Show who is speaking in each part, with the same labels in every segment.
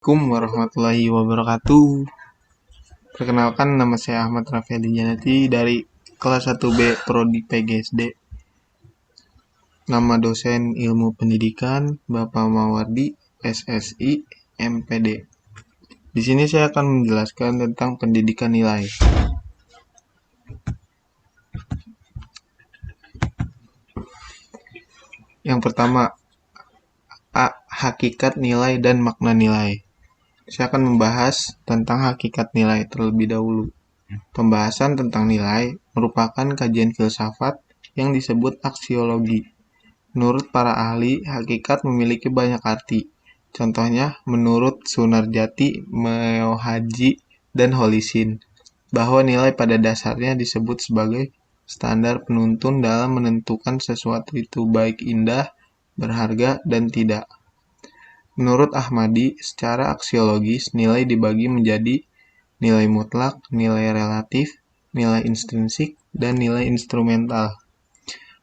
Speaker 1: Assalamualaikum warahmatullahi wabarakatuh. Perkenalkan, nama saya Ahmad Raffi Janati dari kelas 1B Prodi PGSD. Nama dosen Ilmu Pendidikan Bapak Mawardi, SSI, MPD. Di sini saya akan menjelaskan tentang pendidikan nilai. Yang pertama, hakikat nilai dan makna nilai. Saya akan membahas tentang hakikat nilai terlebih dahulu. Pembahasan tentang nilai merupakan kajian filsafat yang disebut aksiologi. Menurut para ahli, hakikat memiliki banyak arti. Contohnya, menurut Sunarjati, Meohaji, dan Holisin, bahwa nilai pada dasarnya disebut sebagai standar penuntun dalam menentukan sesuatu itu baik indah, berharga, dan tidak. Menurut Ahmadi, secara aksiologis, nilai dibagi menjadi nilai mutlak, nilai relatif, nilai intrinsik, dan nilai instrumental.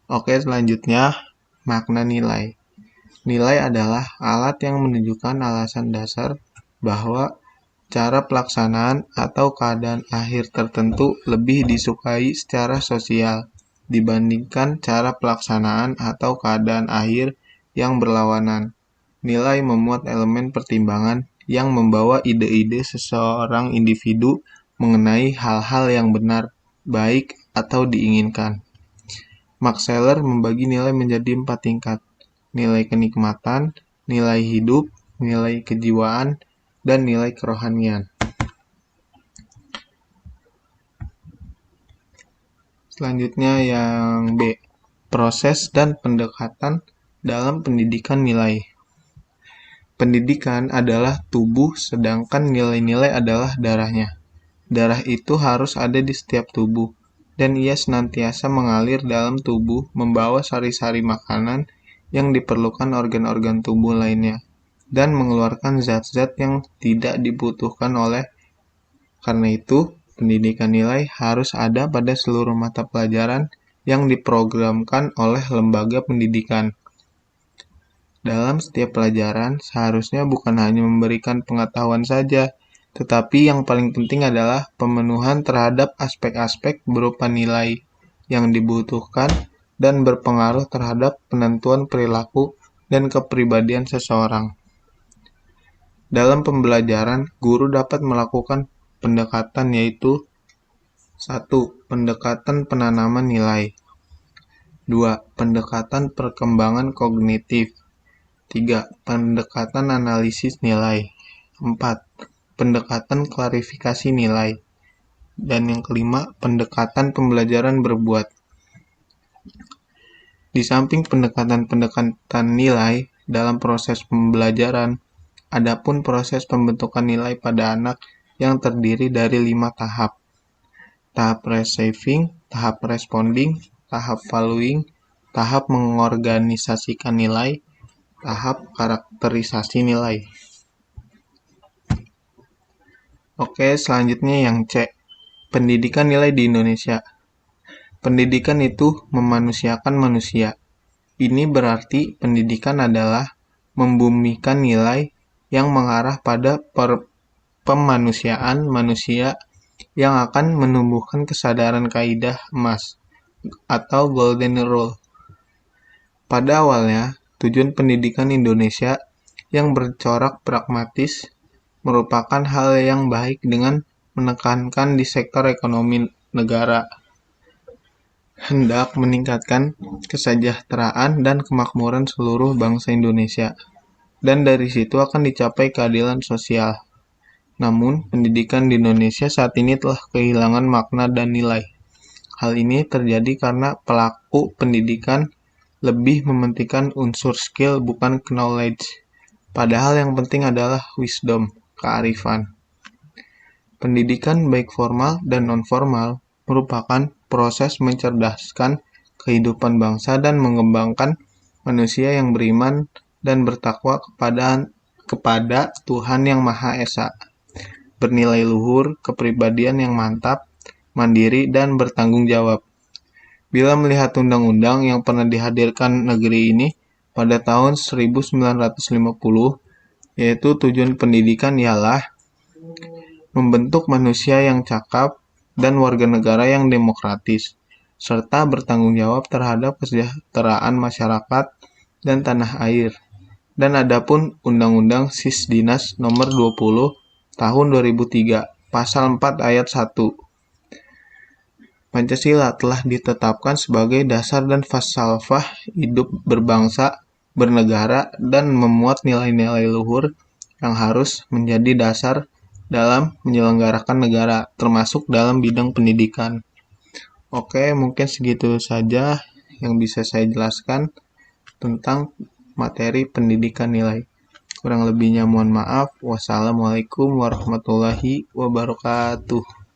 Speaker 1: Oke, selanjutnya, makna nilai. Nilai adalah alat yang menunjukkan alasan dasar bahwa cara pelaksanaan atau keadaan akhir tertentu lebih disukai secara sosial dibandingkan cara pelaksanaan atau keadaan akhir yang berlawanan. Nilai memuat elemen pertimbangan yang membawa ide-ide seseorang individu mengenai hal-hal yang benar, baik, atau diinginkan. Max Scheler membagi nilai menjadi 4 tingkat: nilai kenikmatan, nilai hidup, nilai kejiwaan, dan nilai kerohanian. Selanjutnya yang B, proses dan pendekatan dalam pendidikan nilai. Pendidikan adalah tubuh, sedangkan nilai-nilai adalah darahnya. Darah itu harus ada di setiap tubuh, dan ia senantiasa mengalir dalam tubuh membawa sari-sari makanan yang diperlukan organ-organ tubuh lainnya, dan mengeluarkan zat-zat yang tidak dibutuhkan oleh. Karena itu, pendidikan nilai harus ada pada seluruh mata pelajaran yang diprogramkan oleh lembaga pendidikan. Dalam setiap pelajaran, seharusnya bukan hanya memberikan pengetahuan saja, tetapi yang paling penting adalah pemenuhan terhadap aspek-aspek berupa nilai yang dibutuhkan dan berpengaruh terhadap penentuan perilaku dan kepribadian seseorang. Dalam pembelajaran, guru dapat melakukan pendekatan yaitu 1. Pendekatan penanaman nilai. 2. Pendekatan perkembangan kognitif. 3. Pendekatan analisis nilai. 4. Pendekatan klarifikasi nilai. Dan yang kelima, pendekatan pembelajaran berbuat. Di samping pendekatan-pendekatan nilai dalam proses pembelajaran, adapun proses pembentukan nilai pada anak yang terdiri dari 5 tahap. Tahap receiving, tahap responding, tahap valuing, tahap mengorganisasikan nilai, tahap karakterisasi nilai. Oke, selanjutnya yang C, pendidikan nilai di Indonesia. Pendidikan itu memanusiakan manusia. Ini berarti pendidikan adalah membumikan nilai yang mengarah pada pemanusiaan manusia yang akan menumbuhkan kesadaran kaidah emas atau golden rule. Pada awalnya, tujuan pendidikan Indonesia yang bercorak pragmatis merupakan hal yang baik dengan menekankan di sektor ekonomi negara, hendak meningkatkan kesejahteraan dan kemakmuran seluruh bangsa Indonesia, dan dari situ akan dicapai keadilan sosial. Namun, pendidikan di Indonesia saat ini telah kehilangan makna dan nilai. Hal ini terjadi karena pelaku pendidikan lebih mementingkan unsur skill bukan knowledge, padahal yang penting adalah wisdom, kearifan. Pendidikan baik formal dan non-formal merupakan proses mencerdaskan kehidupan bangsa dan mengembangkan manusia yang beriman dan bertakwa kepada Tuhan Yang Maha Esa, bernilai luhur, kepribadian yang mantap, mandiri, dan bertanggung jawab. Bila melihat undang-undang yang pernah dihadirkan negeri ini pada tahun 1950, yaitu tujuan pendidikan ialah membentuk manusia yang cakap dan warga negara yang demokratis, serta bertanggung jawab terhadap kesejahteraan masyarakat dan tanah air. Dan adapun Undang-Undang Sisdinas Nomor 20 Tahun 2003, Pasal 4 Ayat 1. Pancasila telah ditetapkan sebagai dasar dan falsafah hidup berbangsa, bernegara, dan memuat nilai-nilai luhur yang harus menjadi dasar dalam menyelenggarakan negara, termasuk dalam bidang pendidikan. Oke, mungkin segitu saja yang bisa saya jelaskan tentang materi pendidikan nilai. Kurang lebihnya mohon maaf. Wassalamualaikum warahmatullahi wabarakatuh.